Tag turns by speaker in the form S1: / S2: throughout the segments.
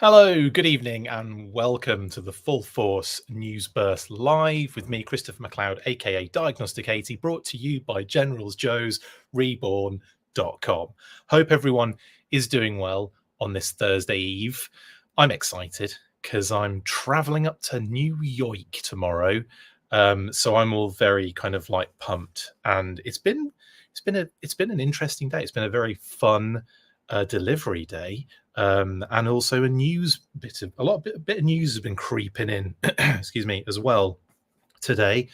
S1: Hello, good evening, and welcome to the Full Force News Burst Live with me, Christopher McLeod AKA Diagnostic 80, brought to you by Generals Joe's REBORN.com. Hope everyone is doing well on this Thursday Eve. I'm excited because I'm traveling up to New York tomorrow. So I'm all very kind of like pumped, and it's been an interesting day. It's been a very fun delivery day. And also a bit of news has been creeping in, excuse me, as well today.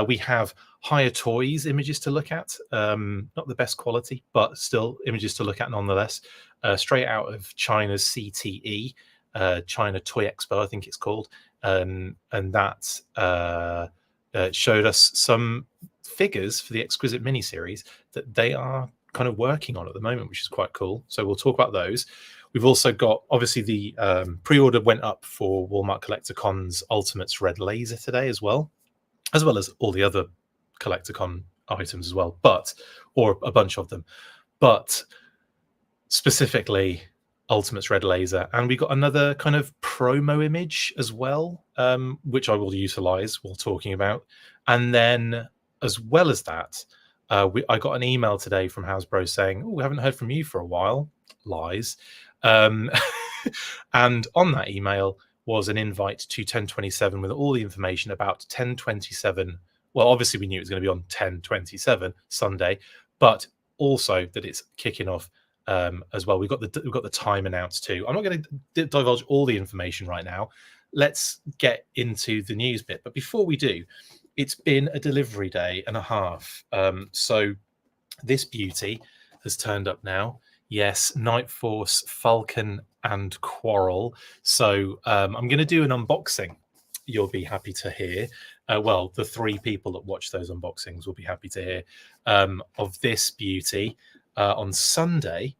S1: We have HIYA Toys images to look at, not the best quality, but still images to look at nonetheless. Straight out of China's CTE, China Toy Expo, I think it's called, and that showed us some figures for the Exquisite miniseries that they are kind of working on at the moment, which is quite cool. So we'll talk about those. We've also got, obviously, the pre-order went up for Walmart Collector-Con's Ultimates Red Laser today as well as all the other Collector-Con items as well, or a bunch of them. But specifically, Ultimates Red Laser. And we got another kind of promo image as well, which I will utilize while talking about. And then, as well as that, I got an email today from Hasbro saying, "Oh, we haven't heard from you for a while." Lies. And on that email was an invite to 1027 with all the information about 1027. Well, obviously we knew it was going to be on 1027 Sunday, but also that it's kicking off as well. We've got the time announced too. I'm not going to divulge all the information right now. Let's get into the news bit. But before we do, it's been a delivery day and a half. So this beauty has turned up now. Yes, Night Force, Falcon, and Quarrel. So I'm going to do an unboxing. You'll be happy to hear. Well, the three people that watch those unboxings will be happy to hear of this beauty on Sunday.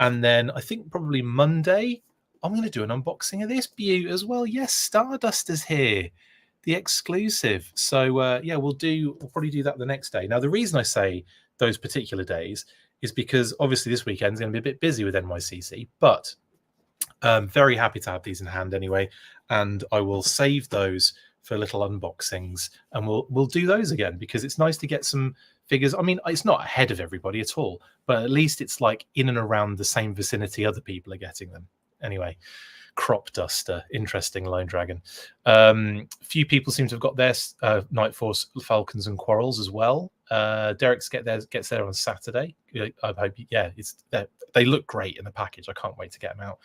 S1: And then I think probably Monday, I'm going to do an unboxing of this beauty as well. Yes, Stardust is here, the exclusive. So yeah, we'll probably do that the next day. Now, the reason I say those particular days is because obviously this weekend is going to be a bit busy with NYCC, but I'm very happy to have these in hand anyway, and I will save those for little unboxings, and we'll do those again because it's nice to get some figures. I mean, it's not ahead of everybody at all, but at least it's like in and around the same vicinity other people are getting them. Anyway, Crop Duster, interesting Lone Dragon. Few people seem to have got their Night Force, Falcons, and Quarrels as well. Derek's gets there on Saturday. I hope, yeah, they look great in the package. I can't wait to get them out.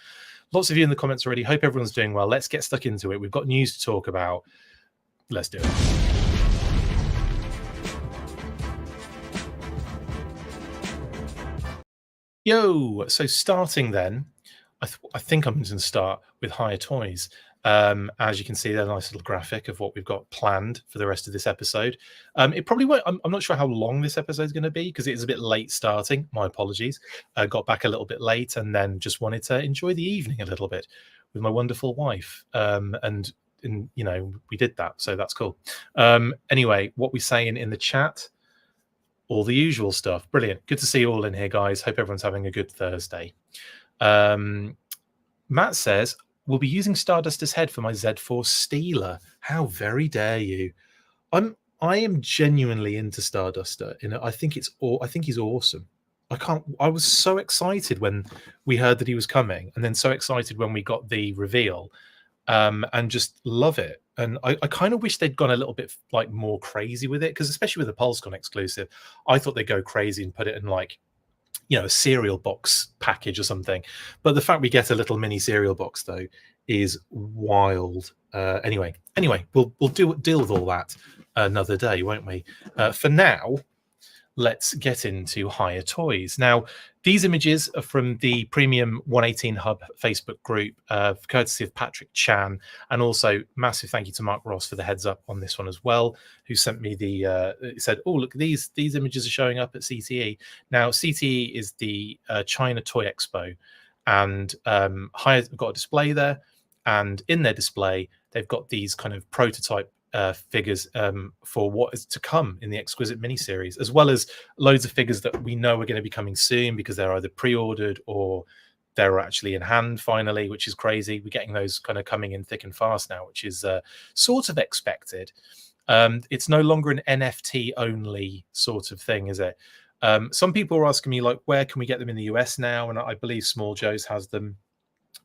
S1: Lots of you in the comments already. Hope everyone's doing well. Let's get stuck into it. We've got news to talk about. Let's do it. Yo, so starting then, I think I'm going to start with HIYA Toys. As you can see, they're a nice little graphic of what we've got planned for the rest of this episode. It probably won't. I'm not sure how long this episode is going to be because it is a bit late starting. My apologies. I got back a little bit late and then just wanted to enjoy the evening a little bit with my wonderful wife. And you know, we did that, so that's cool. Anyway, what we're saying in the chat, all the usual stuff. Brilliant. Good to see you all in here, guys. Hope everyone's having a good Thursday. Matt says, "We'll be using Stardust as head for my Z-Force Stealer." How very dare you! I am genuinely into Starduster. I think he's awesome. I was so excited when we heard that he was coming, and then so excited when we got the reveal, and just love it. And I kind of wish they'd gone a little bit like more crazy with it, because especially with the PulseCon exclusive, I thought they'd go crazy and put it in like, you know, a cereal box package or something. But the fact we get a little mini cereal box though is wild. Anyway, we'll deal with all that another day, won't we? For now, let's get into HIYA Toys. Now, these images are from the Premium 118 Hub Facebook group, courtesy of Patrick Chan, and also massive thank you to Mark Ross for the heads up on this one as well, who sent me said, "Oh, look, these images are showing up at CTE." Now, CTE is the China Toy Expo, and HIYA's got a display there, and in their display, they've got these kind of prototype figures for what is to come in the Exquisite miniseries, as well as loads of figures that we know are going to be coming soon because they're either pre-ordered or they're actually in hand finally, which is crazy. We're getting those kind of coming in thick and fast now, which is sort of expected. It's no longer an NFT only sort of thing, is it? Some people are asking me, like, where can we get them in the US now? And I believe Small Joe's has them,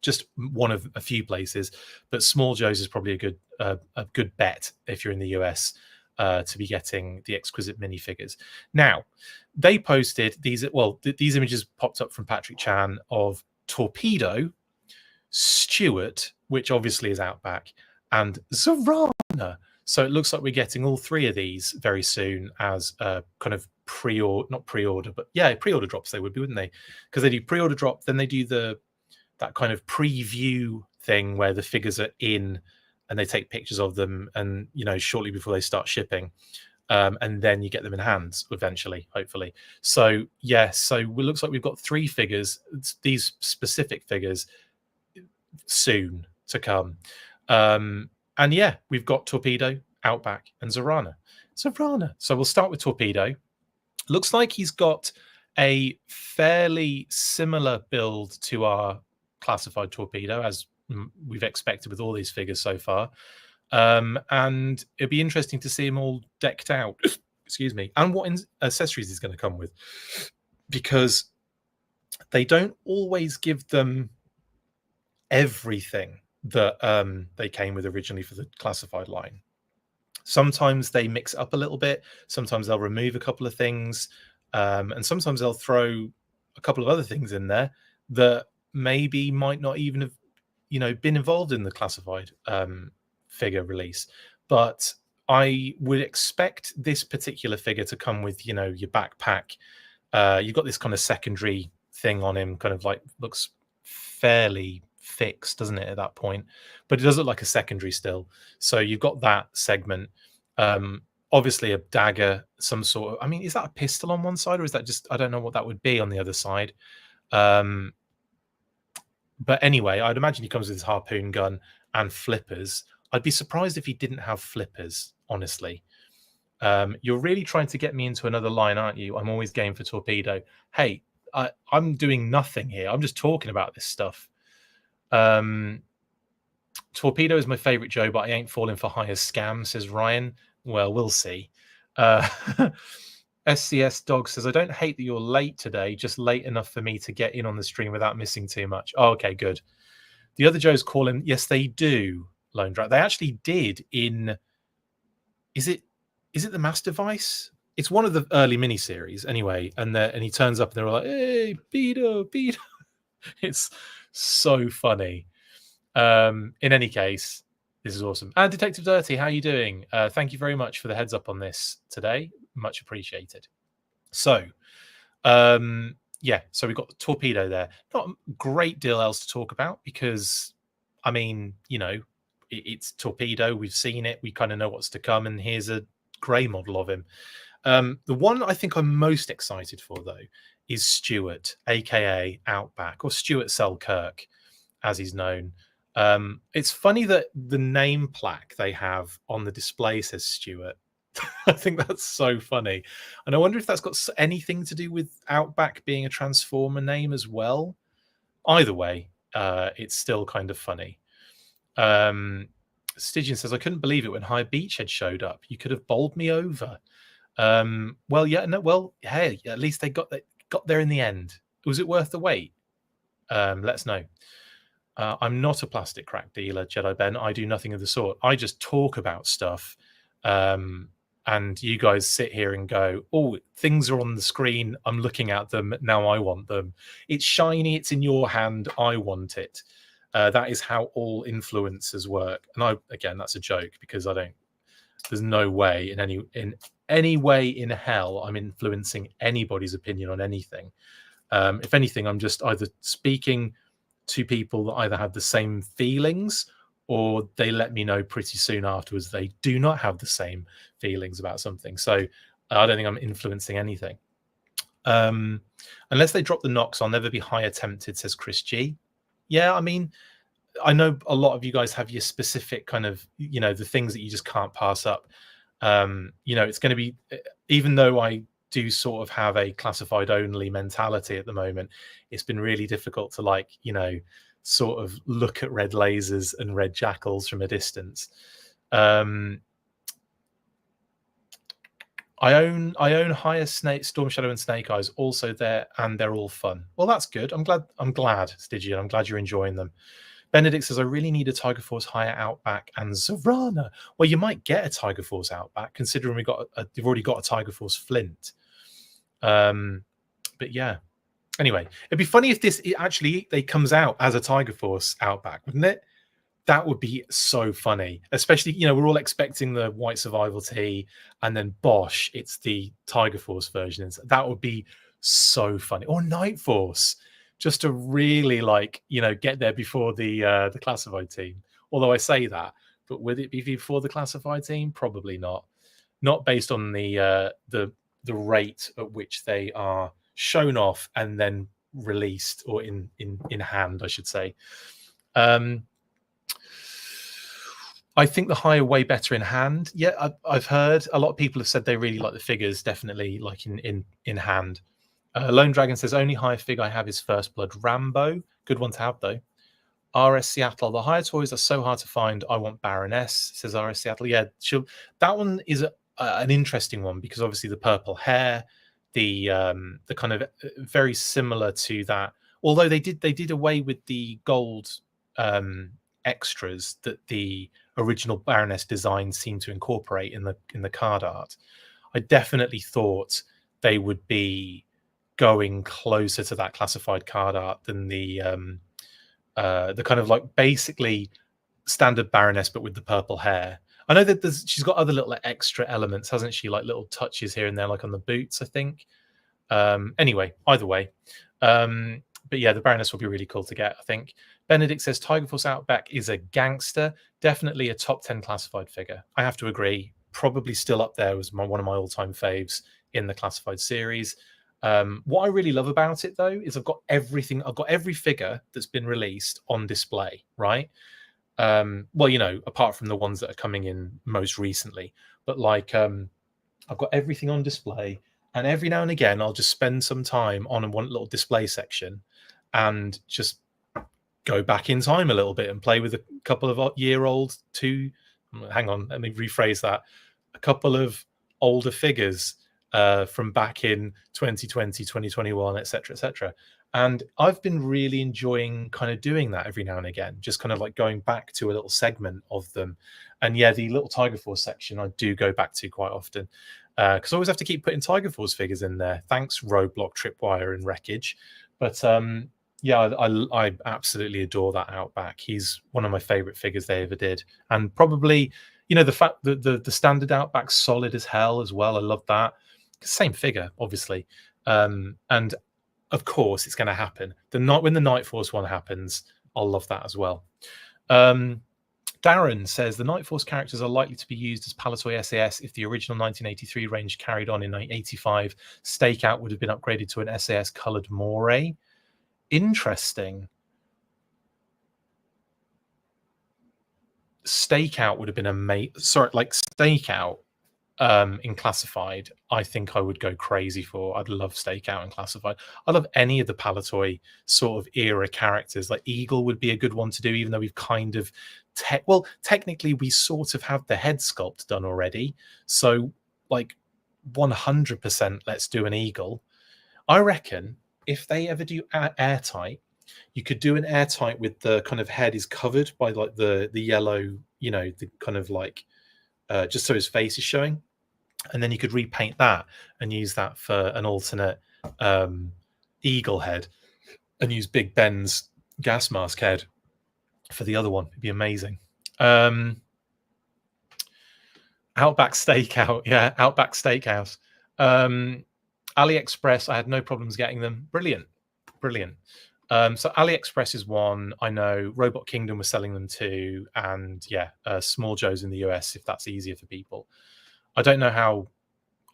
S1: just one of a few places, but Small Joe's is probably a good bet if you're in the US to be getting the exquisite minifigures. Now, they posted these. Well, these images popped up from Patrick Chan of Torpedo, Stuart, which obviously is Outback, and Zorana. So it looks like we're getting all three of these very soon as kind of not pre-order, but yeah, pre-order drops they would be, wouldn't they? Because they do pre-order drop, then they do that kind of preview thing where the figures are in and they take pictures of them, and shortly before they start shipping, and then you get them in hands eventually, hopefully. So yeah, so it looks like we've got three figures, these specific figures, soon to come. And yeah, we've got Torpedo, Outback, and Zorana. So we'll start with Torpedo. Looks like he's got a fairly similar build to our classified Torpedo, as we've expected with all these figures so far. And it'd be interesting to see him all decked out, excuse me, and what accessories he's going to come with, because they don't always give them everything that they came with originally for the classified line. Sometimes they mix it up a little bit, sometimes they'll remove a couple of things, and sometimes they'll throw a couple of other things in there that maybe might not even have been involved in the classified figure release. But I would expect this particular figure to come with your backpack. You've got this kind of secondary thing on him, kind of like looks fairly fixed, doesn't it, at that point? But it does look like a secondary still. So you've got that segment. Obviously a dagger, some sort of, is that a pistol on one side, or is that just, I don't know what that would be on the other side. But anyway, I'd imagine he comes with his harpoon gun and flippers. I'd be surprised if he didn't have flippers, honestly. You're really trying to get me into another line, aren't you? I'm always game for Torpedo. Hey, I'm doing nothing here. I'm just talking about this stuff. Torpedo is my favorite Joe, but I ain't falling for HIYA scam, says Ryan. Well, we'll see. SCS Dog says, I don't hate that you're late today, just late enough for me to get in on the stream without missing too much. Oh, okay, good. The other Joes call in. Yes, they do, Lone Drat. They actually did in, is it the Master Vice? It's one of the early miniseries anyway, and he turns up and they're all like, hey, Peter. It's so funny. In any case, this is awesome. And Detective Dirty, how are you doing? Thank you very much for the heads up on this today. Much appreciated. So, yeah, so we've got the Torpedo there. Not a great deal else to talk about because, it's Torpedo. We've seen it. We kind of know what's to come. And here's a grey model of him. The one I think I'm most excited for, though, is Stuart, AKA Outback, or Stuart Selkirk, as he's known. It's funny that the name plaque they have on the display says Stuart. I think that's so funny. And I wonder if that's got anything to do with Outback being a Transformer name as well. Either way, it's still kind of funny. Stygian says, I couldn't believe it when High Beachhead showed up. You could have bowled me over. Well, yeah, no, well, hey, at least they got there in the end. Was it worth the wait? Let us know. I'm not a plastic crack dealer, Jedi Ben. I do nothing of the sort. I just talk about stuff. And you guys sit here and go, oh, things are on the screen. I'm looking at them. Now I want them. It's shiny. It's in your hand. I want it. That is how all influencers work. And again, that's a joke because there's no way in any way in hell I'm influencing anybody's opinion on anything. If anything, I'm just either speaking to people that either have the same feelings or they let me know pretty soon afterwards they do not have the same feelings about something. So I don't think I'm influencing anything. Unless they drop the knocks, I'll never be HIYA tempted, says Chris G. Yeah, I know a lot of you guys have your specific kind of, the things that you just can't pass up. It's going to be, even though I do sort of have a classified only mentality at the moment, it's been really difficult to, like, you know, sort of look at red lasers and red jackals from a distance. I own HIYA Snake, Storm Shadow, and Snake Eyes also there, and they're all fun. Well, that's good. I'm glad, Stygian. I'm glad you're enjoying them. Benedict says, I really need a Tiger Force HIYA Outback and Zorana. Well, you might get a Tiger Force Outback, considering we've already got a Tiger Force Flint. But yeah. Anyway, it'd be funny if this actually comes out as a Tiger Force Outback, wouldn't it? That would be so funny, especially, you know, we're all expecting the White Survival Tee, and then Bosch, it's the Tiger Force version. That would be so funny. Or Night Force, just to really, like, you know, get there before the classified team. Although I say that, but would it be before the classified team? Probably not. Not based on the rate at which they are shown off and then released, or in hand, I should say. I think the HIYA way better in hand. Yeah, I've heard a lot of people have said they really like the figures, definitely like in hand. Lone Dragon says, only HIYA figure I have is First Blood Rambo. Good one to have, though. RS Seattle, the HIYA toys are so hard to find. I want Baroness, says RS Seattle. Yeah, that one is an interesting one, because obviously the purple hair, the kind of very similar to that. Although they did away with the gold extras that the original Baroness design seemed to incorporate in the card art. I definitely thought they would be going closer to that classified card art than the kind of like basically standard Baroness, but with the purple hair. I know that she's got other little extra elements, hasn't she? Like little touches here and there, like on the boots, I think. Anyway, either way. But yeah, the Baroness will be really cool to get, I think. Benedict says, Tiger Force Outback is a gangster. Definitely a top 10 classified figure. I have to agree. Probably still up there as one of my all-time faves in the classified series. What I really love about it, though, is I've got everything. I've got every figure that's been released on display, right? Well, you know, apart from the ones that are coming in most recently. But like, I've got everything on display. And every now and again, I'll just spend some time on one little display section and just go back in time a little bit and play with a couple of year-old hang on, let me rephrase that. A couple of older figures from back in 2020, 2021, etc., etc. And I've been really enjoying kind of doing that every now and again, just kind of like going back to a little segment of them. And yeah, the little Tiger Force section I do go back to quite often, because I always have to keep putting Tiger Force figures in there. Thanks, Roadblock, Tripwire, and Wreckage. But yeah, I absolutely adore that Outback. He's one of my favorite figures they ever did, and probably, you know, the fact that the standard Outback's solid as hell as well. I love that. Same figure, obviously, and of course it's going to happen. When the Night Force one happens, I'll love that as well. Darren says the Night Force characters are likely to be used as Palatoy SAS if the original 1983 range carried on in 1985. Stakeout would have been upgraded to an SAS coloured moire. Interesting. Stakeout would have been Stakeout in classified, I think I would go crazy for. I'd love Stakeout in classified. I love any of the Palatoy sort of era characters. Like Eagle would be a good one to do, even though we've kind of technically we sort of have the head sculpt done already. So like 100% let's do an Eagle. I reckon if they ever do airtight, you could do an airtight with the kind of head is covered by like the yellow, you know, the kind of like just so his face is showing. And then you could repaint that and use that for an alternate Eagle head and use Big Ben's gas mask head for the other one. It'd be amazing. Outback Steakout. Yeah, Outback Steakhouse. AliExpress, I had no problems getting them. Brilliant. So AliExpress is one. I know Robot Kingdom was selling them too. And yeah, Small Joe's in the US, if that's easier for people. I don't know how.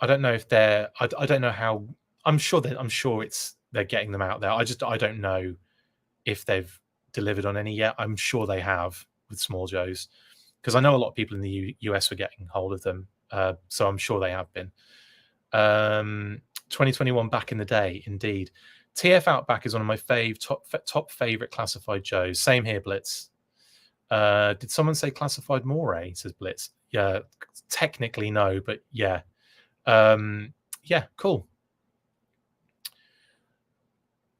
S1: I don't know if they're. I don't know how. I'm sure they're getting them out there. I don't know if they've delivered on any yet. I'm sure they have with Small Joe's, because I know a lot of people in the US were getting hold of them. So I'm sure they have been. 2021 back in the day, indeed. TF Outback is one of my top favorite classified Joes. Same here, Blitz. Did someone say classified Moray? Says Blitz. Yeah, technically no, but yeah. Yeah, cool.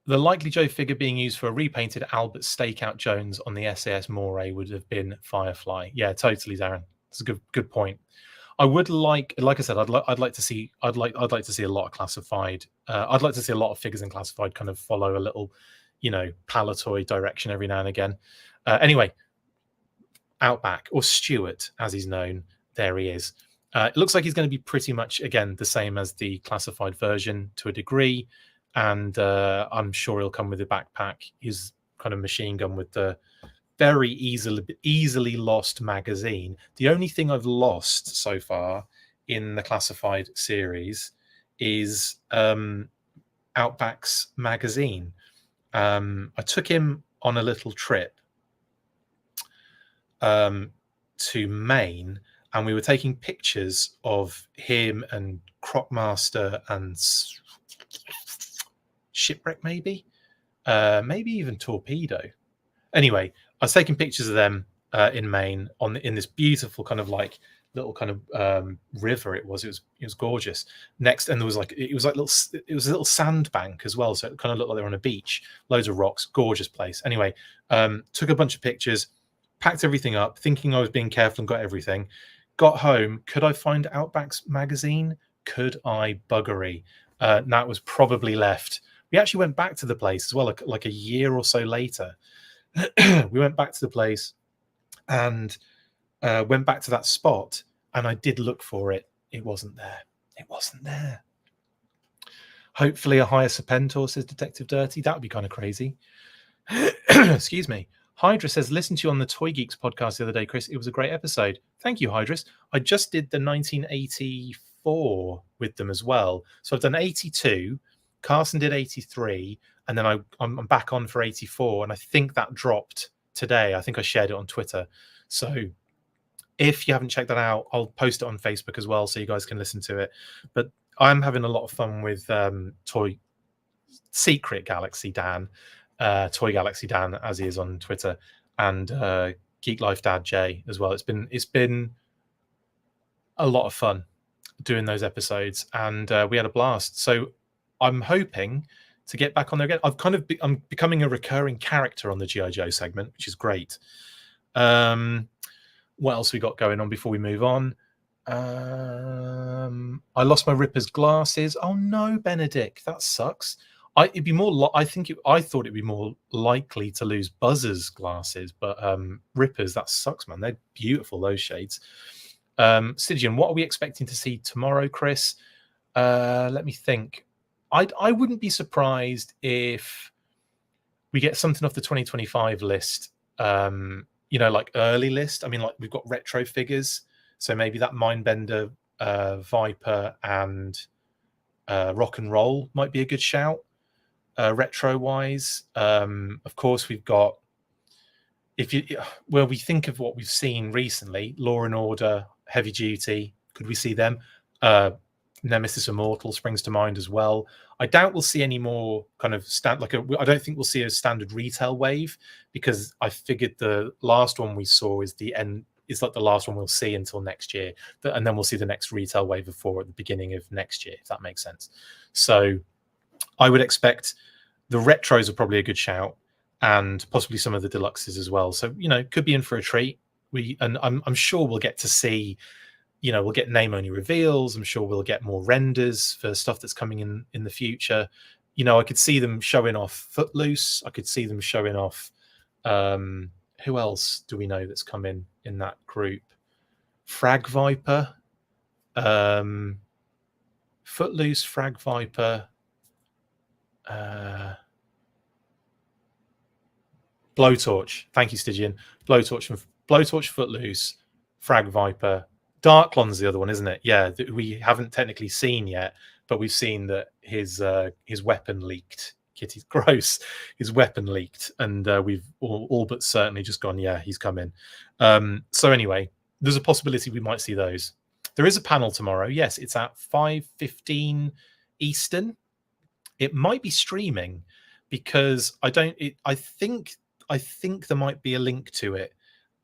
S1: The likely Joe figure being used for a repainted Albert Stakeout Jones on the SAS Moray would have been Firefly. Yeah, totally, Darren. That's a good point. I would like I said, I'd like to see a lot of classified. I'd like to see a lot of figures in classified kind of follow a little, Palatoy direction every now and again. Anyway, Outback, or Stuart as he's known, there he is. It looks like he's going to be pretty much again the same as the classified version to a degree, and I'm sure he'll come with a backpack. His kind of machine gun with the very easily lost magazine. The only thing I've lost so far in the classified series is Outback's magazine. I took him on a little trip to Maine, and we were taking pictures of him and Crocmaster and Shipwreck, maybe even Torpedo. Anyway, I was taking pictures of them in Maine in this beautiful kind of like little kind of river. It was gorgeous. Next, and there was it was a little sandbank as well, so it kind of looked like they were on a beach. Loads of rocks, gorgeous place. Anyway, took a bunch of pictures, packed everything up, thinking I was being careful and got everything. Got home. Could I find Outback's magazine? Could I? Buggery. That was probably left. We actually went back to the place as well, like a year or so later. We went back to the place and went back to that spot, and I did look for it. It wasn't there. It wasn't there. Hopefully a HIYA Serpentor, says Detective Dirty. That would be kind of crazy. Excuse me. Hydra says, listen to you on the Toy Geeks podcast the other day, Chris. It was a great episode. Thank you, Hydras. I just did the 1984 with them as well. So I've done 82. Carson did 83. And then I'm back on for 84. And I think that dropped today. I think I shared it on Twitter. So if you haven't checked that out, I'll post it on Facebook as well so you guys can listen to it. But I'm having a lot of fun with Toy Secret Galaxy Dan. Toy Galaxy Dan, as he is on Twitter, and Geek Life Dad Jay as well. It's been a lot of fun doing those episodes, and we had a blast. So I'm hoping to get back on there again. I'm becoming a recurring character on the G.I. Joe segment, which is great. What else we got going on before we move on? I lost my Ripper's glasses. Oh no, Benedict, that sucks. I thought it'd be more likely to lose Buzzer's glasses, but Rippers, that sucks, man. They're beautiful, those shades. Stygian, what are we expecting to see tomorrow, Chris? Let me think. I wouldn't be surprised if we get something off the 2025 list. Like early list. I mean, like we've got retro figures, so maybe that Mindbender, Viper, and Rock and Roll might be a good shout. Retro wise, of course, we've got we think of what we've seen recently, Law and Order, Heavy Duty. Could we see them? Nemesis Immortal springs to mind as well. I doubt we'll see any more kind of I don't think we'll see a standard retail wave, because I figured the last one we saw is the end. It's like the last one we'll see until next year, and then we'll see the next retail wave of 4 at the beginning of next year, if that makes sense. So I would expect the retros are probably a good shout, and possibly some of the deluxes as well. So, could be in for a treat. I'm sure we'll get to see, we'll get name only reveals. I'm sure we'll get more renders for stuff that's coming in the future. I could see them showing off Footloose. I could see them showing off, who else do we know that's coming in that group? Frag Viper, Footloose, Frag Viper, Blowtorch. Thank you, Stygian. Blowtorch, Footloose, Frag Viper. Darklon's the other one, isn't it? Yeah, we haven't technically seen yet, but we've seen that his weapon leaked. Kitty's gross. His weapon leaked, and we've all but certainly just gone, yeah, he's coming. So anyway, there's a possibility we might see those. There is a panel tomorrow. Yes, it's at 5:15 Eastern. It might be streaming because I think there might be a link to it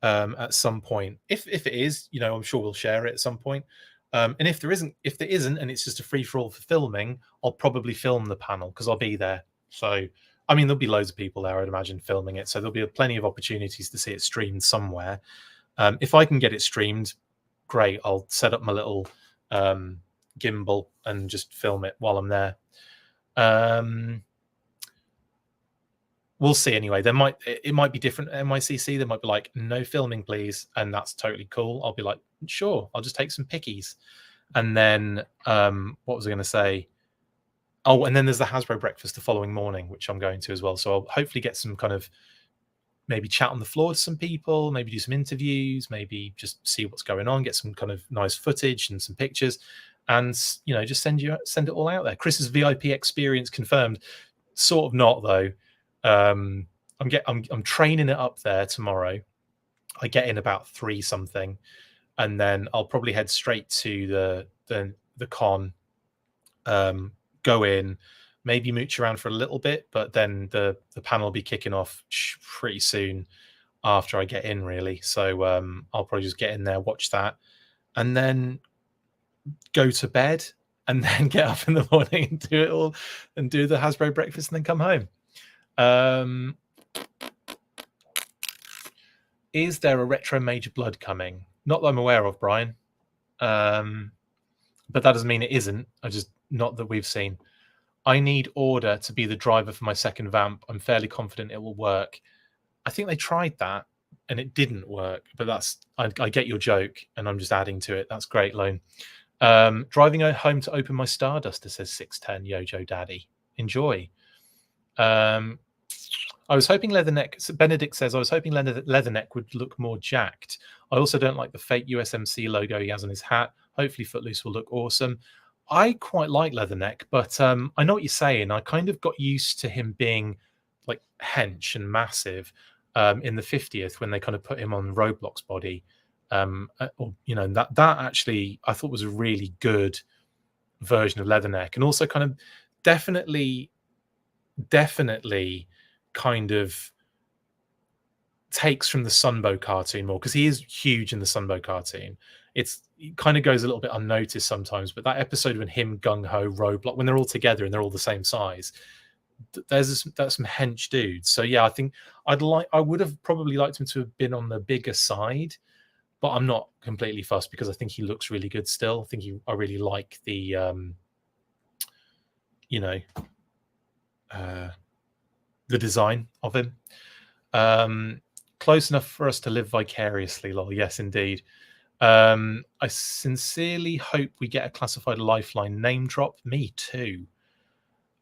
S1: at some point. If it is, I'm sure we'll share it at some point. And if there isn't, and it's just a free for all for filming, I'll probably film the panel because I'll be there. So I mean, there'll be loads of people there, I'd imagine, filming it. So there'll be plenty of opportunities to see it streamed somewhere. If I can get it streamed, great. I'll set up my little gimbal and just film it while I'm there. We'll see. Anyway, it might be different at NYCC. There might be like, no filming please, and that's totally cool. I'll be like, sure, I'll just take some pickies. And then what was I going to say? Oh, and then there's the Hasbro breakfast the following morning, which I'm going to as well. So I'll hopefully get some kind of maybe chat on the floor to some people, maybe do some interviews, maybe just see what's going on, get some kind of nice footage and some pictures, and just send it all out there. Chris's VIP experience confirmed. Sort of not though. I'm training it up there tomorrow. I get in about 3 something, and then I'll probably head straight to the con. Go in, maybe mooch around for a little bit, but then the panel will be kicking off pretty soon after I get in, really. So I'll probably just get in there, watch that, and then go to bed, and then get up in the morning and do it all, and do the Hasbro breakfast, and then come home. Is there a retro Major Blood coming? Not that I'm aware of, Brian. But that doesn't mean it isn't. Not that we've seen. I need order to be the driver for my second vamp. I'm fairly confident it will work. I think they tried that and it didn't work, but I get your joke and I'm just adding to it. That's great, Lone. Driving home to open my Starduster, says 610 Yojo Daddy. Enjoy. I was hoping Leatherneck. Benedict says I was hoping Leatherneck would look more jacked. I also don't like the fake USMC logo he has on his hat. Hopefully Footloose will look awesome. I quite like Leatherneck, but I know what you're saying. I kind of got used to him being like hench and massive in the 50th when they kind of put him on Roblox body. That actually I thought was a really good version of Leatherneck, and also kind of definitely kind of takes from the Sunbow cartoon more, because he is huge in the Sunbow cartoon. It kind of goes a little bit unnoticed sometimes, but that episode when him, Gung Ho, Roblox, when they're all together and they're all the same size, there's some hench dudes. So yeah, I think I would have probably liked him to have been on the bigger side, but I'm not completely fussed because I think he looks really good still. I really like the the design of him. Close enough for us to live vicariously, lol. Yes, indeed. I sincerely hope we get a classified Lifeline name drop. Me too.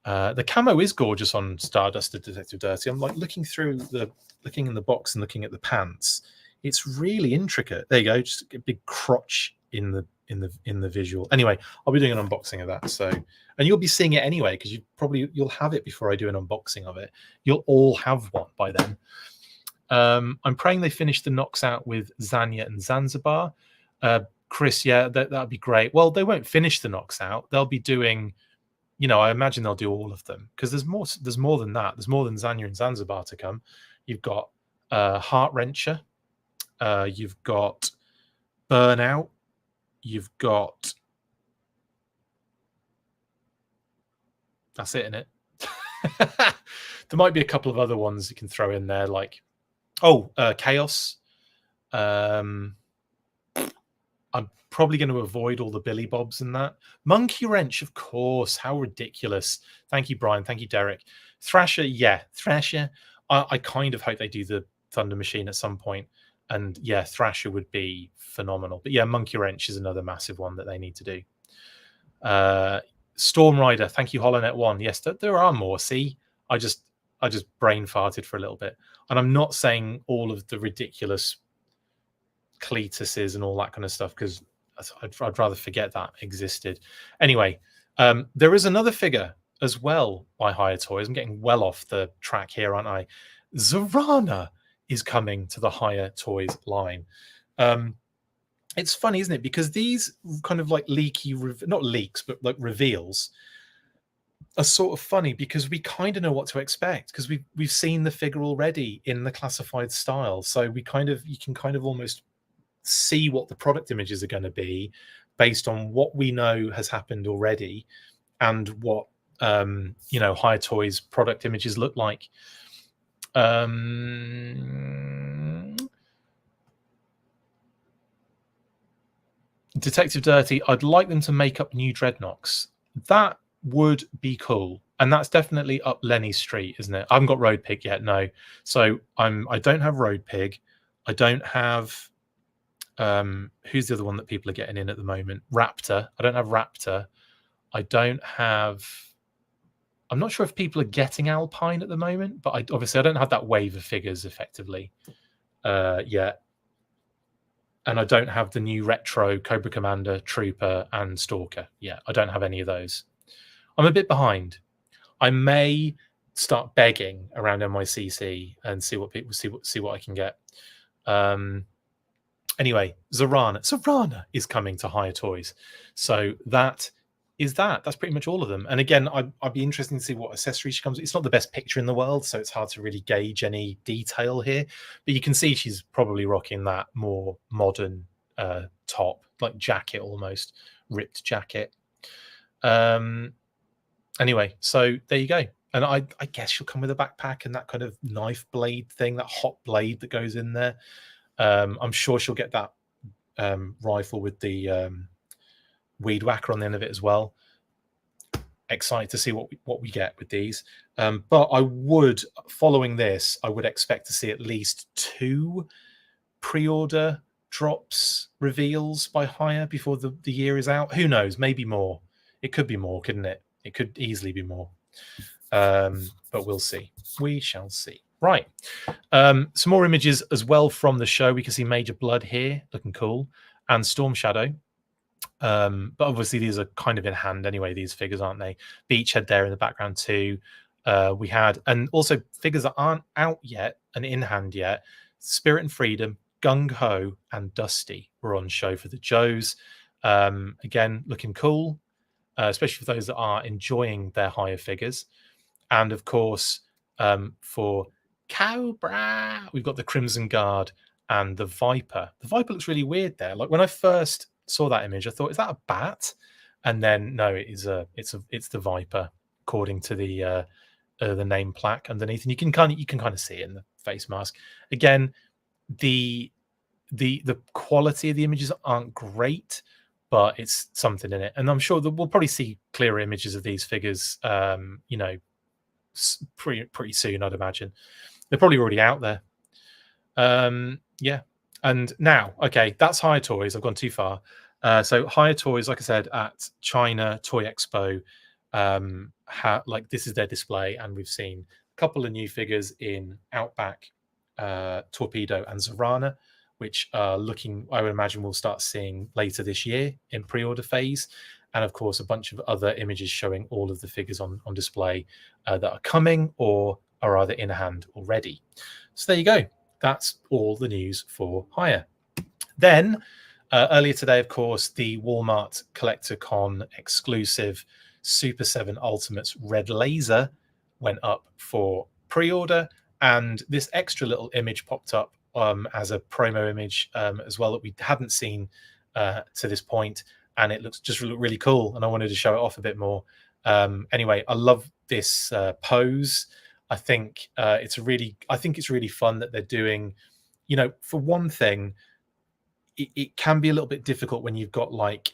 S1: The camo is gorgeous on Stardust Detective Dirty. I'm like looking in the box and looking at the pants. It's really intricate. There you go, just a big crotch in the visual. Anyway, I'll be doing an unboxing of that. So, and you'll be seeing it anyway because you'll have it before I do an unboxing of it. You'll all have one by then. I'm praying they finish the knocks out with Zanya and Zanzibar. Chris, yeah, that'd be great. Well, they won't finish the knocks out. They'll be doing, I imagine they'll do all of them because there's more than that. There's more than Zanya and Zanzibar to come. You've got Heart Wrencher. You've got Burnout. You've got, that's it, innit? There might be a couple of other ones you can throw in there, like Chaos. I'm probably going to avoid all the Billy Bobs in that. Monkey Wrench, of course. How ridiculous. Thank you, Brian. Thank you, Derek. Thrasher, yeah. Thrasher. I kind of hope they do the Thunder Machine at some point. And yeah, Thrasher would be phenomenal. But yeah, Monkey Wrench is another massive one that they need to do. Storm Rider, thank you, HoloNet1. Yes, there are more. See, I just brain farted for a little bit. And I'm not saying all of the ridiculous Cletuses and all that kind of stuff, because I'd rather forget that existed. Anyway, there is another figure as well by HIYA Toys. I'm getting well off the track here, aren't I? Zorana is coming to the HIYA Toys line. it's funny, isn't it? Because these kind of like leaky, not leaks, but like reveals are sort of funny because we kind of know what to expect because we've seen the figure already in the classified style. So you can kind of almost see what the product images are going to be based on what we know has happened already and what HIYA Toys product images look like. Detective Dirty, I'd like them to make up new Dreadnoks. That would be cool. And that's definitely up Lenny's street, isn't it? I haven't got Road Pig yet, no. So I don't have Road Pig. I don't have who's the other one that people are getting in at the moment? Raptor. I don't have Raptor. I don't have, I'm not sure if people are getting Alpine at the moment, but obviously I don't have that wave of figures effectively yet. And I don't have the new retro Cobra Commander, Trooper, and Stalker. Yeah, I don't have any of those. I'm a bit behind. I may start begging around NYCC and see what people see what I can get. Anyway, Zorana is coming to HIYA Toys, so that's pretty much all of them. And again, I'd be interested to see what accessories she comes with. It's not the best picture in the world, so it's hard to really gauge any detail here, but you can see she's probably rocking that more modern top, like jacket, almost ripped jacket. Anyway, so there you go. And I guess she'll come with a backpack and that kind of knife blade thing, that hot blade that goes in there. I'm sure she'll get that rifle with the weed whacker on the end of it as well. Excited to see what we get with these. But I would, following this, I would expect to see at least 2 pre-order drops reveals by HIYA before the year is out. Who knows? Maybe more. It could be more, couldn't it? It could easily be more. But we'll see. We shall see. Right. Some more images as well from the show. We can see Major Blood here, looking cool, and Storm Shadow. But obviously these are kind of in hand anyway, these figures, aren't they? Beachhead there in the background too. We had, and also figures that aren't out yet and in hand yet. Spirit and Freedom, Gung Ho, and Dusty were on show for the Joes. Again, looking cool, especially for those that are enjoying their HIYA figures. And of course, for Cobra, we've got the Crimson Guard and the Viper. The Viper looks really weird there. Like when I first saw that image, I thought, is that a bat? And then no, it's the Viper, according to the name plaque underneath. And you can kind of see it in the face mask. Again, the quality of the images aren't great, but it's something in it. And I'm sure that we'll probably see clearer images of these figures, pretty soon, I'd imagine. They're probably already out there. Yeah. And now, okay, that's HIYA Toys. I've gone too far. So HIYA Toys, like I said, at China Toy Expo, like this is their display, and we've seen a couple of new figures in Outback, Torpedo, and Zorana, which are looking, I would imagine we'll start seeing later this year in pre-order phase. And of course, a bunch of other images showing all of the figures on display that are coming or are either in hand already. So there you go. That's all the news for HIYA. Then, earlier today, of course, the Walmart Collector Con exclusive Super 7 Ultimates Red Laser went up for pre-order. And this extra little image popped up as a promo image as well that we hadn't seen to this point. And it looks just really cool. And I wanted to show it off a bit more. Anyway, I love this pose. I think it's really fun that they're doing, for one thing, it can be a little bit difficult when you've got like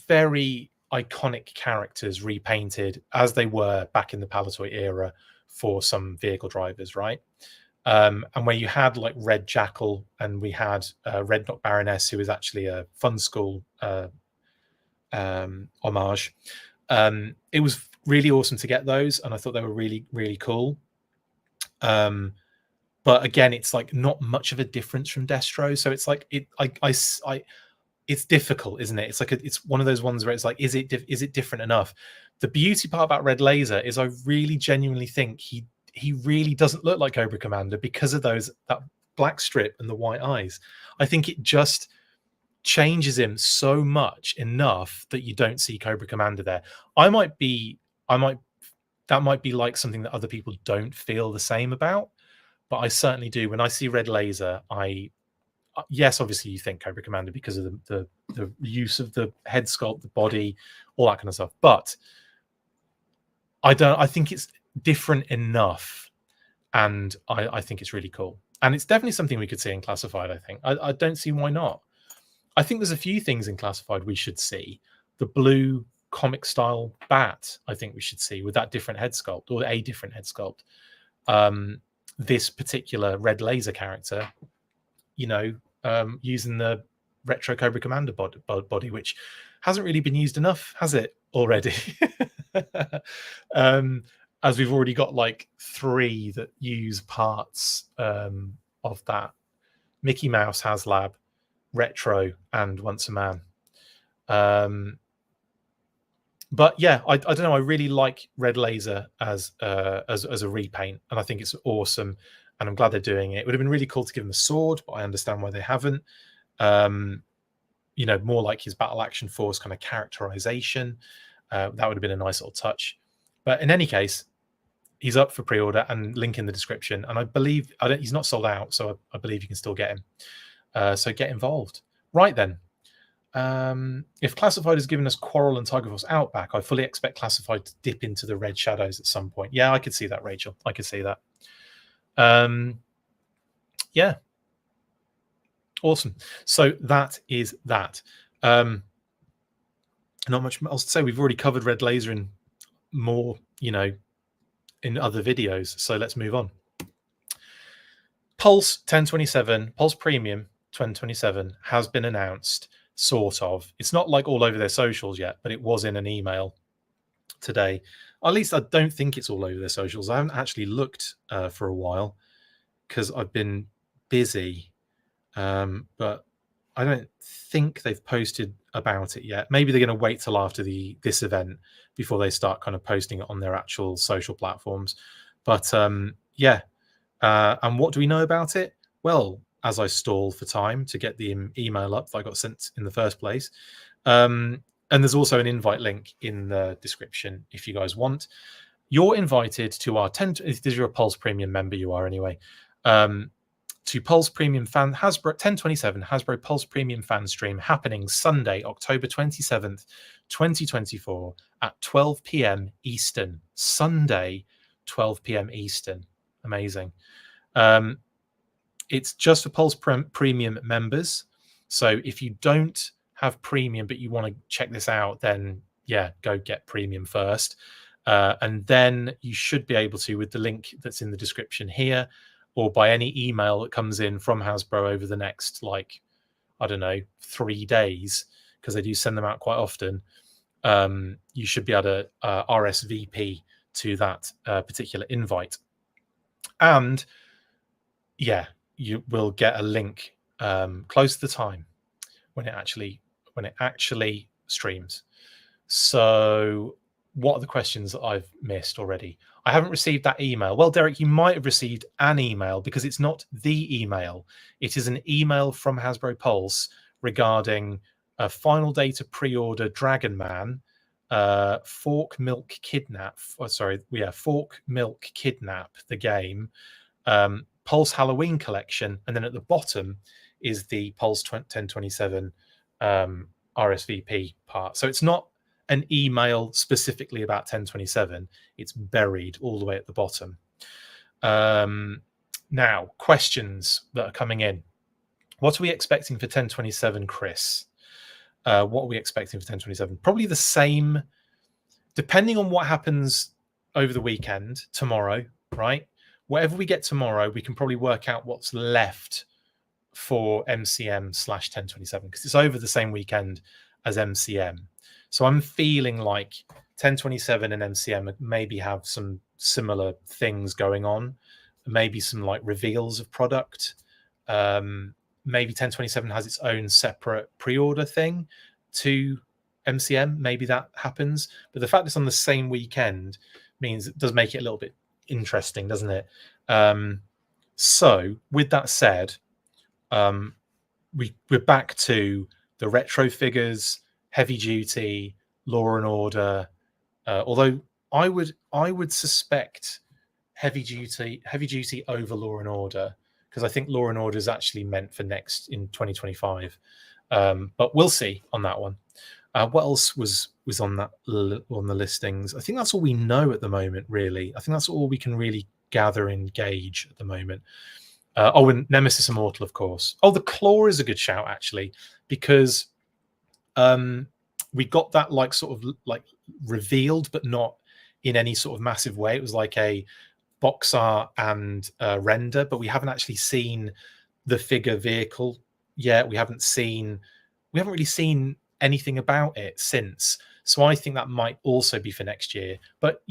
S1: very iconic characters repainted as they were back in the Palatoy era for some vehicle drivers, right? And where you had like Red Jackal and we had Red Knock Baroness, who is actually a Fun School homage. It was really awesome to get those, and I thought they were really cool. But again, it's like not much of a difference from Destro, so it's like it's difficult, isn't it? It's like it's one of those ones where it's like, is it different enough? The beauty part about Red Laser is I really genuinely think he really doesn't look like Cobra Commander because of that black strip and the white eyes. I think it just changes him so much enough that you don't see Cobra Commander there. That might be like something that other people don't feel the same about, but I certainly do. When I see Red Laser, yes, obviously you think Cobra Commander because of the use of the head sculpt, the body, all that kind of stuff. But I think it's different enough, and I think it's really cool. And it's definitely something we could see in Classified, I think. I don't see why not. I think there's a few things in Classified we should see. The blue comic style bat, I think we should see with that different head sculpt, or a different head sculpt. This particular Red Laser character, using the retro Cobra Commander body, which hasn't really been used enough, has it already? As we've already got like 3 that use parts of that. Mickey Mouse, HasLab, Retro, and Once a Man. But yeah, I don't know. I really like Red Laser as a repaint, and I think it's awesome. And I'm glad they're doing it. It would have been really cool to give him a sword, but I understand why they haven't. More like his Battle Action Force kind of characterization. That would have been a nice little touch. But in any case, he's up for pre-order, and link in the description. And I believe he's not sold out, so I believe you can still get him. So get involved. Right then. If Classified has given us Quarrel and Tiger Force Outback, I fully expect Classified to dip into the red shadows at some point. Yeah, I could see that, Rachel. I could see that. Yeah. Awesome. So that is that. Not much else to say. We've already covered Red Laser in more, in other videos. So let's move on. Pulse 1027, Pulse Premium 2027 has been announced, sort of. It's not like all over their socials yet, but it was in an email today. At least I don't think it's all over their socials. I haven't actually looked for a while because I've been busy. But I don't think they've posted about it yet. Maybe they're going to wait till after this event before they start kind of posting it on their actual social platforms. But yeah. And what do we know about it? Well, as I stall for time to get the email up that I got sent in the first place. And there's also an invite link in the description if you guys want. You're invited to our if you're a Pulse Premium member, you are anyway, to Pulse Premium Fan Hasbro 1027 Hasbro Pulse Premium Fan Stream happening Sunday, October 27th, 2024 at 12 p.m. Eastern. Sunday, 12 p.m. Eastern. Amazing. It's just for Pulse Premium members. So if you don't have Premium but you want to check this out, then yeah, go get Premium first. And then you should be able to, with the link that's in the description here, or by any email that comes in from Hasbro over the next, 3 days, because they do send them out quite often, you should be able to RSVP to that particular invite. And yeah, you will get a link close to the time when it actually streams. So what are the questions that I've missed already? I haven't received that email. Well, Derek, you might have received an email because it's not the email. It is an email from Hasbro Pulse regarding a final day to pre-order Dragon Man, Fork Milk Kidnap, the game, Pulse Halloween collection, and then at the bottom is the Pulse 1027 RSVP part. So it's not an email specifically about 1027. It's buried all the way at the bottom. Now, questions that are coming in. What are we expecting for 1027, Chris? What are we expecting for 1027? Probably the same, depending on what happens over the weekend, tomorrow, right? Whatever we get tomorrow, we can probably work out what's left for MCM/1027 because it's over the same weekend as MCM. So I'm feeling like 1027 and MCM maybe have some similar things going on, maybe some like reveals of product. Maybe 1027 has its own separate pre-order thing to MCM. Maybe that happens. But the fact it's on the same weekend means it does make it a little bit interesting, doesn't it? So with that said, we're back to the retro figures, heavy duty, Law and Order. Although I would suspect heavy duty over Law and Order, because I think Law and Order is actually meant for next in 2025. But we'll see on that one. What else was on that on the listings? I think that's all we know at the moment, really. I think that's all we can really gather and gauge at the moment. And Nemesis Immortal, of course. Oh, the Claw is a good shout, actually, because we got that like sort of like revealed, but not in any sort of massive way. It was like a box art and render, but we haven't actually seen the figure vehicle yet. We haven't really seen anything about it since. So I think that might also be for next year, but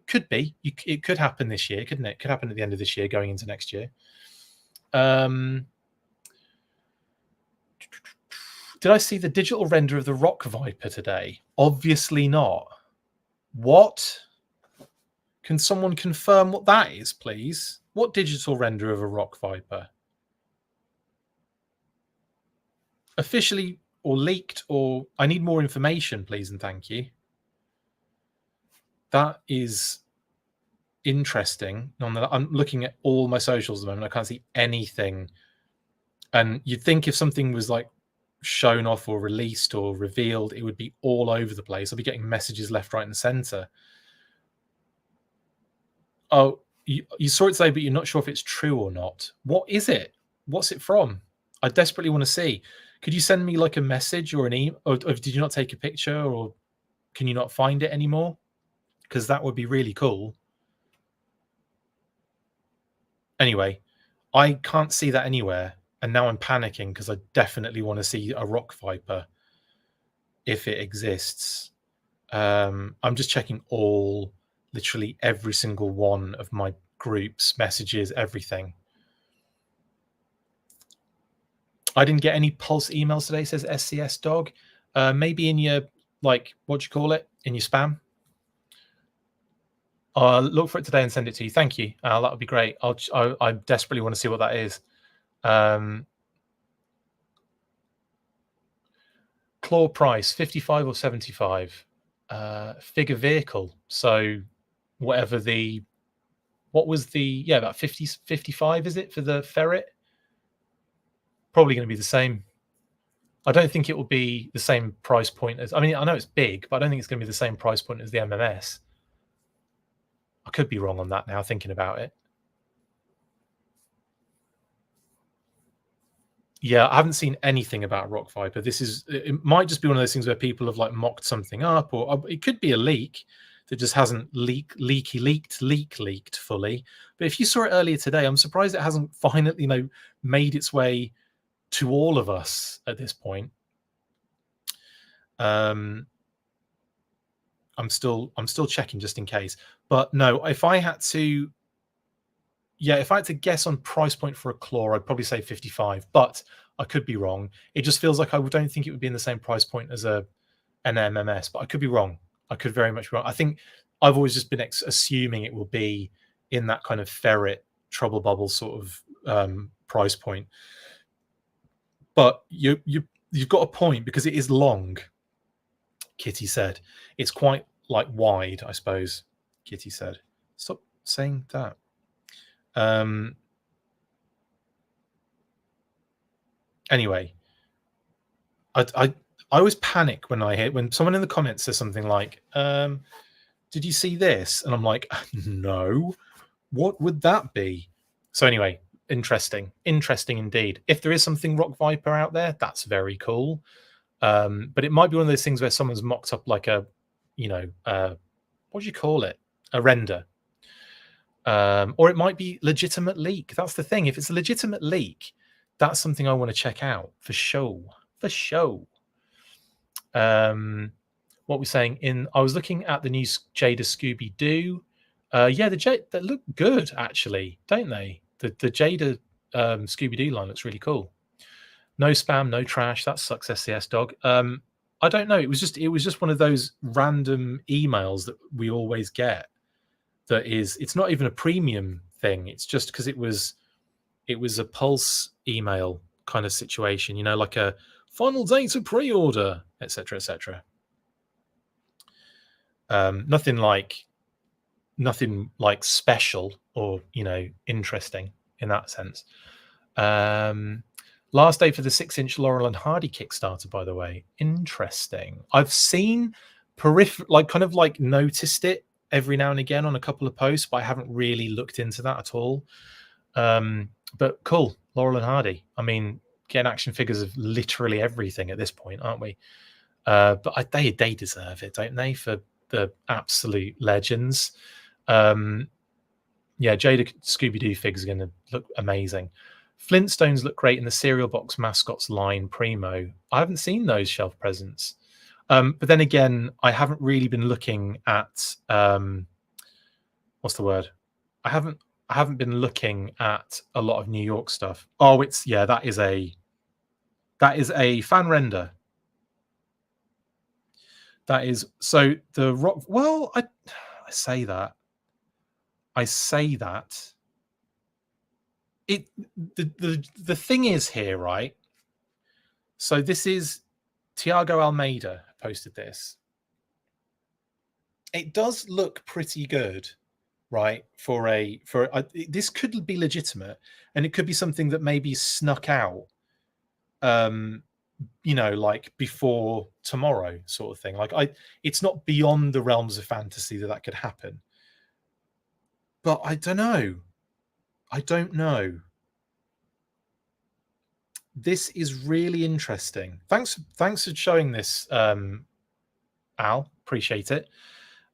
S1: could be. It could happen this year, couldn't it? It could happen at the end of this year, going into next year. Did I see the digital render of the Rock Viper today? Obviously not. What? Can someone confirm what that is, please? What digital render of a Rock Viper? Officially or leaked, or I need more information, please and thank you. That is interesting. I'm looking at all my socials at the moment. I can't see anything. And you'd think if something was like shown off or released or revealed, it would be all over the place. I'll be getting messages left, right, and center. Oh, you saw it today, but you're not sure if it's true or not. What is it? What's it from? I desperately want to see. Could you send me like a message or an email? Or did you not take a picture, or can you not find it anymore? Because that would be really cool. Anyway, I can't see that anywhere. And now I'm panicking because I definitely want to see a Rock Viper if it exists. I'm just checking literally every single one of my groups, messages, everything. I didn't get any Pulse emails today, says SCS Dog. Maybe in your, like, what do you call it? In your spam. I'll look for it today and send it to you. Thank you. That would be great. I desperately want to see what that is. Claw price, 55 or 75. Figure vehicle. So whatever about 50, 55 is it for the ferret? Probably going to be the same. I don't think it will be the same price point as, I mean, I know it's big, but I don't think it's going to be the same price point as the MMS. I could be wrong on that now, thinking about it. Yeah, I haven't seen anything about Rock Viper. It might just be one of those things where people have like mocked something up, or it could be a leak that just hasn't leaked fully. But if you saw it earlier today, I'm surprised it hasn't finally, made its way to all of us at this point. I'm still checking just in case. But no, if I had to guess on price point for a Claw, I'd probably say 55, but I could be wrong. It just feels like I don't think it would be in the same price point as an MMS, but I could be wrong. I could very much be wrong. I think I've always just been assuming it will be in that kind of ferret, trouble bubble sort of price point. But you've got a point, because it is long, Kitty said. It's quite like wide, I suppose, Kitty said. Stop saying that. Anyway, I always panic when someone in the comments says something like, did you see this? And I'm like, no, what would that be? So anyway, interesting indeed. If there is something Rock Viper out there, that's very cool. But it might be one of those things where someone's mocked up like a, what do you call it? A render. Or it might be legitimate leak. That's the thing. If it's a legitimate leak, that's something I want to check out for show. What we're saying I was looking at the new Jada Scooby Doo. Yeah, they look good actually, don't they? The Jada Scooby Doo line looks really cool. No spam, no trash. That sucks, SCS Dog. I don't know. It was just one of those random emails that we always get. It's not even a premium thing. It's just because it was a Pulse email kind of situation, like a Final date to pre-order, etc., etc. Nothing like special or interesting in that sense. Last day for the 6-inch Laurel and Hardy Kickstarter, by the way. Interesting. I've seen noticed it every now and again on a couple of posts, but I haven't really looked into that at all. But cool, Laurel and Hardy. I mean, getting action figures of literally everything at this point, aren't we? But they deserve it, don't they, for the absolute legends. Yeah, Jada Scooby-Doo figures are going to look amazing. Flintstones look great in the cereal box mascots line primo. I haven't seen those shelf presents. But then again, I haven't really been looking at what's the word? I haven't been looking at a lot of New York stuff. Oh, that is a fan render. That is so the rock. Well, I say that. The thing is here, right? So this is Tiago Almeida posted this. It does look pretty good, right? This could be legitimate, and it could be something that maybe snuck out, like before tomorrow, sort of thing. It's not beyond the realms of fantasy that could happen. But I don't know. This is really interesting. Thanks for showing this, Al. Appreciate it.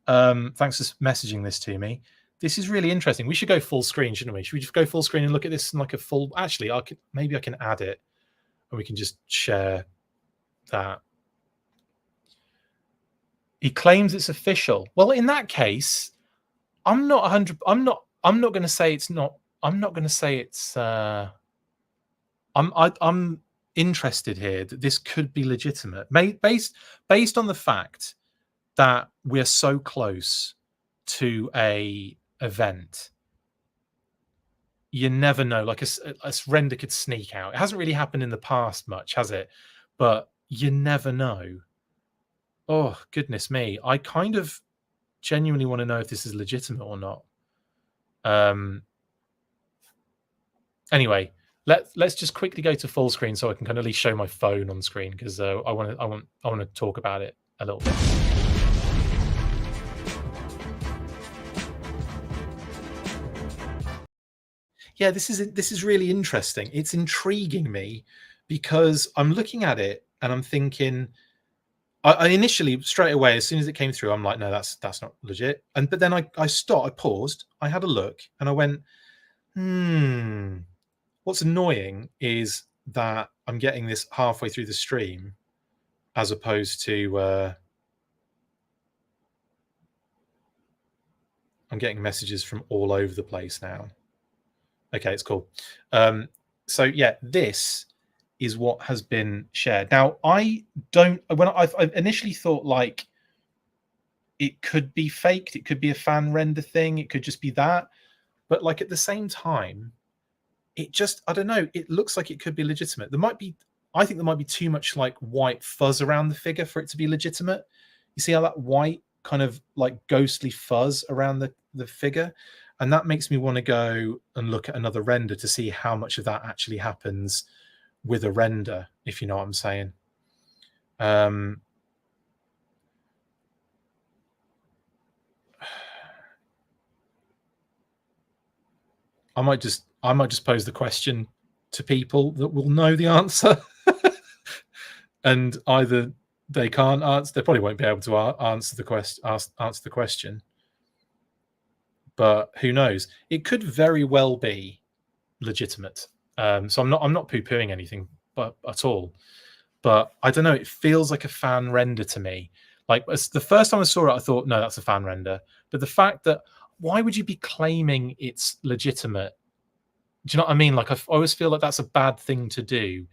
S1: Thanks for messaging this to me. This is really interesting. We should go full screen, shouldn't we? Should we just go full screen and look at this in like a full? Actually, maybe I can add it, and we can just share that. He claims it's official. Well, in that case, I'm not 100. I'm not going to say it's not. I'm not going to say it's. I'm interested here that this could be legitimate, based on the fact that we're so close to a event. You never know. Like a render could sneak out. It hasn't really happened in the past much, has it? But you never know. Oh, goodness me. I kind of genuinely want to know if this is legitimate or not. Anyway, let's just quickly go to full screen so I can kind of at least show my phone on screen, because I want to talk about it a little bit. Yeah, this is really interesting. It's intriguing me because I'm looking at it and I'm thinking, I initially straight away, as soon as it came through, I'm like, no, that's not legit. But then I paused, I had a look, and I went, what's annoying is that I'm getting this halfway through the stream, as opposed to I'm getting messages from all over the place now. Okay, it's cool. So yeah, this is what has been shared. Now, I initially thought like it could be faked, it could be a fan render thing, it could just be that, but like at the same time, it just, I don't know, it looks like it could be legitimate. I think there might be too much like white fuzz around the figure for it to be legitimate. You see how that white kind of like ghostly fuzz around the figure? And that makes me want to go and look at another render to see how much of that actually happens with a render, if you know what I'm saying. I might just pose the question to people that will know the answer. And either they can't answer, they probably won't be able to answer the question. But who knows? It could very well be legitimate. So I'm not poo-pooing anything, but at all. But I don't know. It feels like a fan render to me. Like the first time I saw it, I thought, no, that's a fan render. But the fact that, why would you be claiming it's legitimate? Do you know what I mean? Like I always feel like that's a bad thing to do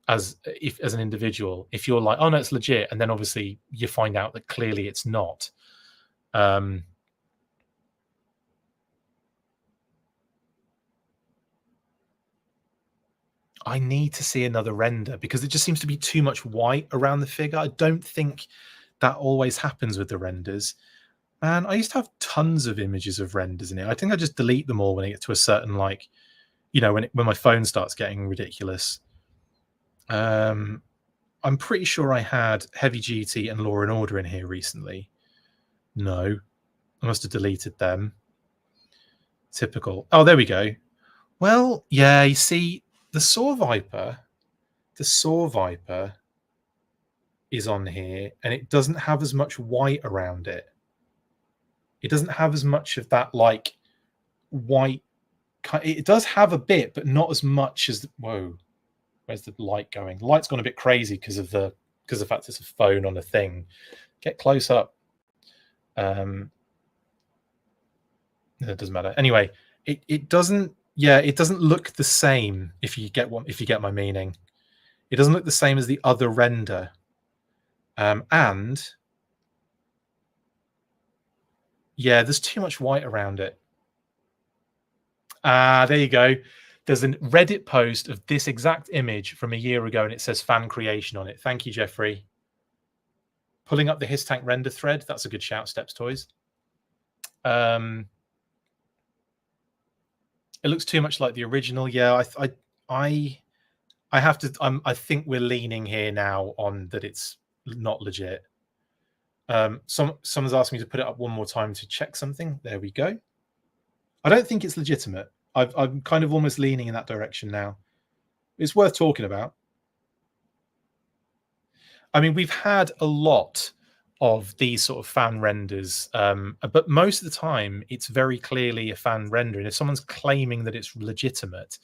S1: as an individual. If you're like, oh no, it's legit, and then obviously you find out that clearly it's not. I need to see another render because it just seems to be too much white around the figure. I don't think that always happens with the renders. Man, I used to have tons of images of renders in it. I think I just delete them all when I get to a certain, like, you know, when my phone starts getting ridiculous. I'm pretty sure I had Heavy Duty and Law and Order in here recently. No, I must have deleted them. Typical. Oh, there we go. Well, yeah, you see, the Saw Viper is on here, and it doesn't have as much white around it. It doesn't have as much of that, like, white. It does have a bit, but not as much as whoa. Where's the light going? The light's gone a bit crazy because of the fact it's a phone on a thing. Get close up. It doesn't matter. Anyway, it doesn't. Yeah, it doesn't look the same. If you get my meaning, it doesn't look the same as the other render. And yeah, there's too much white around it. There you go. There's a Reddit post of this exact image from a year ago, and it says fan creation on it. Thank you, Jeffrey. Pulling up the His Tank render thread. That's a good shout, Steps Toys. It looks too much like the original. Yeah, I have to. I think we're leaning here now on that it's not legit. Someone's asked me to put it up one more time to check something. There we go. I don't think it's legitimate. I'm kind of almost leaning in that direction now. It's worth talking about. I mean, we've had a lot of these sort of fan renders, but most of the time it's very clearly a fan render. And if someone's claiming that it's legitimate,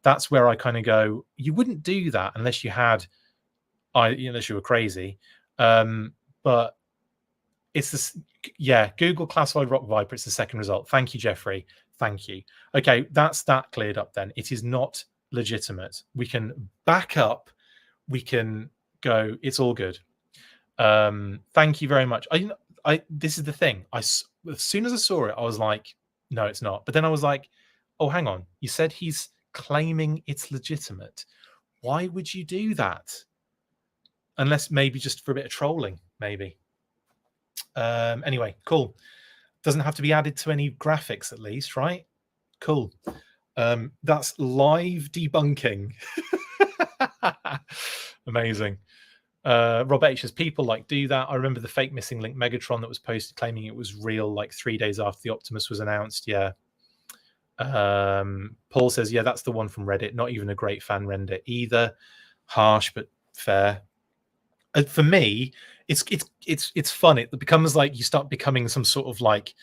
S1: that's where I kind of go, you wouldn't do that unless you had, unless you were crazy. But it's this, yeah, Google classified Rock Viper. It's the second result. Thank you, Jeffrey. Thank you. Okay, that's that cleared up then. It is not legitimate. We can back up. We can go. It's all good. Thank you very much. This is the thing. As soon as I saw it, I was like, no, it's not. But then I was like, oh, hang on. You said he's claiming it's legitimate. Why would you do that? Unless maybe just for a bit of trolling, maybe. Anyway, cool. Doesn't have to be added to any graphics, at least, right? Cool. That's live debunking. Amazing. Rob H says, people like do that. I remember the fake missing link Megatron that was posted claiming it was real like 3 days after the Optimus was announced. Yeah. Paul says, yeah, that's the one from Reddit. Not even a great fan render either. Harsh, but fair. For me, it's fun. It becomes like you start becoming some sort of like,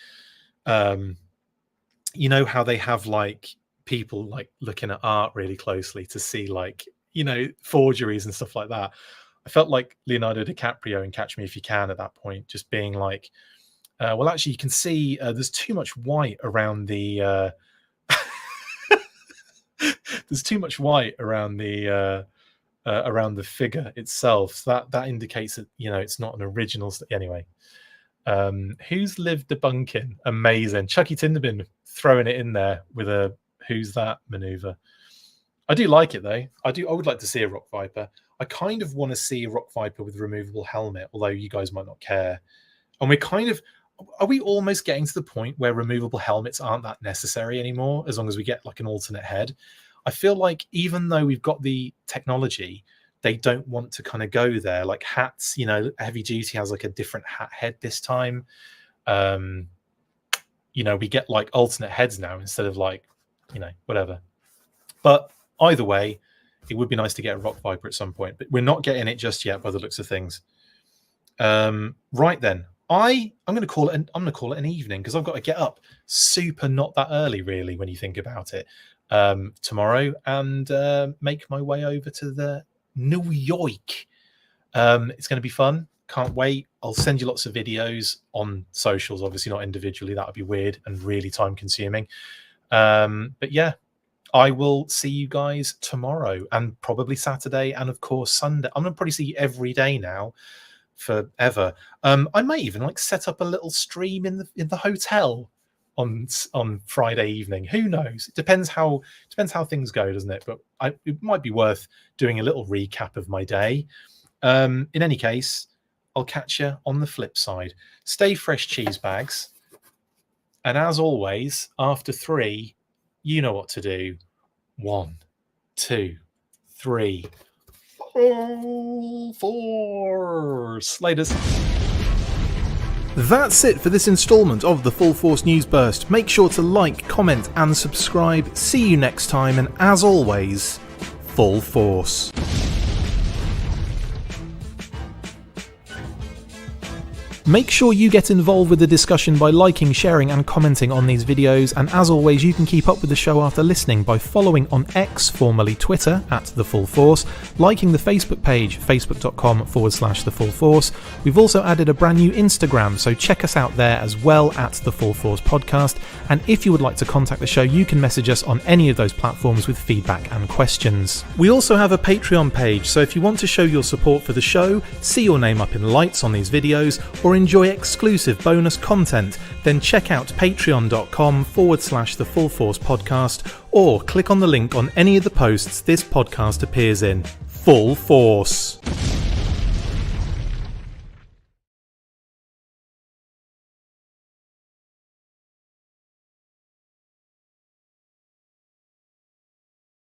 S1: you know how they have like people like looking at art really closely to see like, you know, forgeries and stuff like that. I felt like Leonardo DiCaprio in Catch Me If You Can at that point, just being like, well, actually, you can see there's too much white around the. There's too much white around the figure itself. So that indicates that, you know, it's not an original. Anyway, who's lived debunking? Amazing. Chucky Tinderbin throwing it in there with a who's that maneuver. I do like it though. I would like to see a Rock Viper. I kind of want to see a Rock Viper with a removable helmet, although you guys might not care. And are we almost getting to the point where removable helmets aren't that necessary anymore, as long as we get like an alternate head? I feel like even though we've got the technology, they don't want to kind of go there. Like hats, you know, Heavy Duty has like a different hat head this time. You know, we get like alternate heads now instead of like, you know, whatever. But either way, it would be nice to get a Rock Viper at some point, but we're not getting it just yet by the looks of things. Right then, I'm going to call it an evening because I've got to get up super not that early, really, when you think about it, tomorrow, and make my way over to the New York. It's going to be fun. Can't wait. I'll send you lots of videos on socials, obviously not individually. That would be weird and really time consuming. But yeah, I will see you guys tomorrow and probably Saturday and of course Sunday. I'm going to probably see you every day now forever. I may even like set up a little stream in the hotel on Friday evening. Who knows? It depends how things go, doesn't it? But it might be worth doing a little recap of my day. In any case, I'll catch you on the flip side. Stay fresh, cheese bags. And as always, after 3, you know what to do. 1, 2, 3. Full force. Laters. That's it for this instalment of the Full Force News Burst. Make sure to like, comment and subscribe. See you next time, and as always, full force. Make sure you get involved with the discussion by liking, sharing and commenting on these videos, and as always you can keep up with the show after listening by following on X, formerly Twitter, @The Full Force, liking the Facebook page, facebook.com/The Full Force. We've also added a brand new Instagram, so check us out there as well, @The Full Force Podcast, and if you would like to contact the show you can message us on any of those platforms with feedback and questions. We also have a Patreon page, so if you want to show your support for the show, see your name up in lights on these videos, or enjoy exclusive bonus content, then check out patreon.com/The Full Force Podcast, or click on the link on any of the posts this podcast appears in. Full Force.